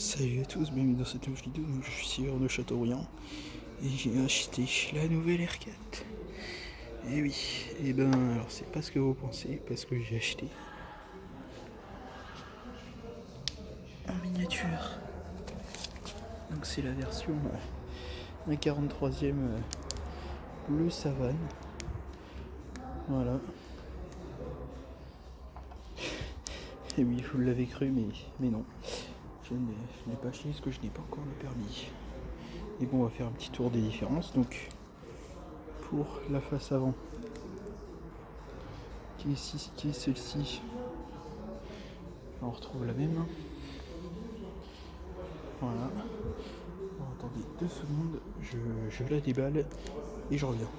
Salut à tous, bienvenue dans cette nouvelle vidéo. Donc, je suis Renaud Chateaubriand et j'ai acheté la nouvelle R4. Et oui, et ben alors c'est pas ce que vous pensez, parce que j'ai acheté en miniature. Donc c'est la version 1,43e bleu savane. Voilà. Et oui, vous l'avez cru, mais non. Je n'ai pas acheté parce que je n'ai pas encore le permis. Et bon, on va faire un petit tour des différences. Donc pour la face avant, qui est celle-ci, on retrouve la même. Voilà. Bon, attendez 2 secondes, je la déballe et je reviens.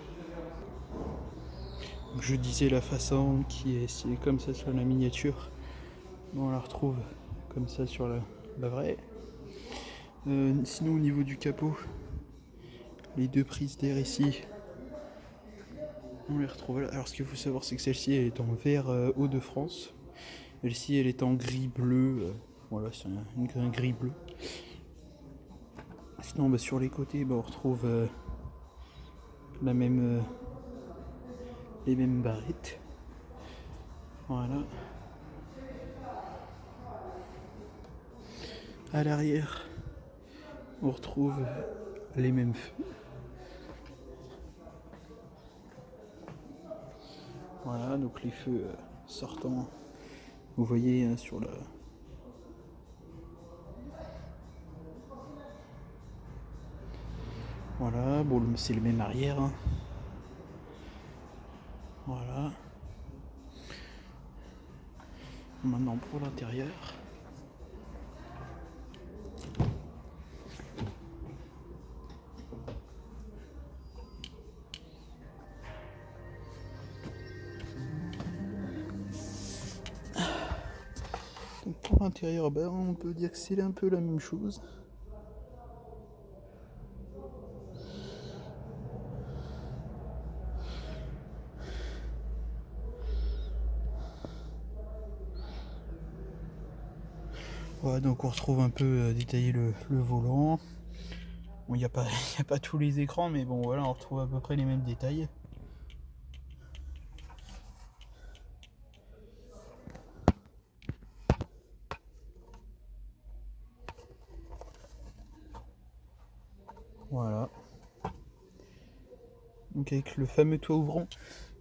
Donc, je disais la face avant qui est stylée comme ça sur la miniature. Bon, on la retrouve comme ça sur la vraie. Sinon au niveau du capot, les deux prises d'air ici, on les retrouve là. Alors ce qu'il faut savoir, c'est que celle-ci elle est en vert Hauts-de-France. Celle-ci elle est en gris bleu. Voilà, c'est un gris bleu. Sinon bah, sur les côtés bah, on retrouve la même les mêmes barrettes. Voilà. À l'arrière, on retrouve les mêmes feux. Voilà, donc les feux sortants, vous voyez hein, sur le... Voilà, bon c'est le même arrière. Hein. Voilà. Maintenant pour l'intérieur. Donc pour l'intérieur, ben, on peut dire que c'est un peu la même chose. Voilà, donc on retrouve un peu détaillé le volant. Bon, il n'y a pas tous les écrans, mais bon voilà, on retrouve à peu près les mêmes détails. Voilà. Donc avec le fameux toit ouvrant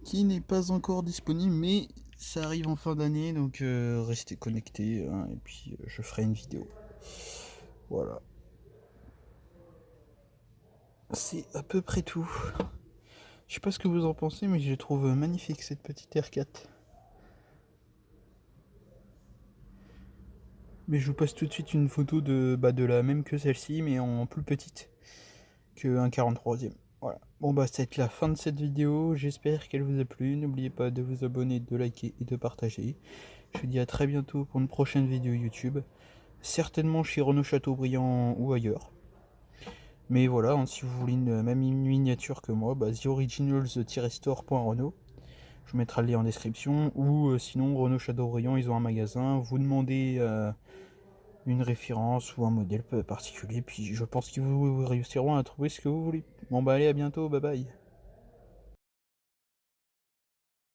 qui n'est pas encore disponible, mais ça arrive en fin d'année, donc restez connectés hein, et puis je ferai une vidéo. Voilà. C'est à peu près tout. Je sais pas ce que vous en pensez, mais je la trouve magnifique cette petite R4. Mais je vous passe tout de suite une photo de la même que celle-ci, mais en plus petite que un 43e. Voilà. Bon bah ça va être la fin de cette vidéo, j'espère qu'elle vous a plu. N'oubliez pas de vous abonner, de liker et de partager. Je vous dis à très bientôt pour une prochaine vidéo YouTube. Certainement chez Renaud Chateaubriand ou ailleurs. Mais voilà, hein, si vous voulez une même miniature que moi, bah, theoriginals-store.renault. Je vous mettrai le lien en description. Ou sinon, Renaud Chateaubriand, ils ont un magasin. Vous demandez une référence ou un modèle particulier. Puis je pense qu'ils vous réussiront à trouver ce que vous voulez. Bon bah allez, à bientôt, bye bye.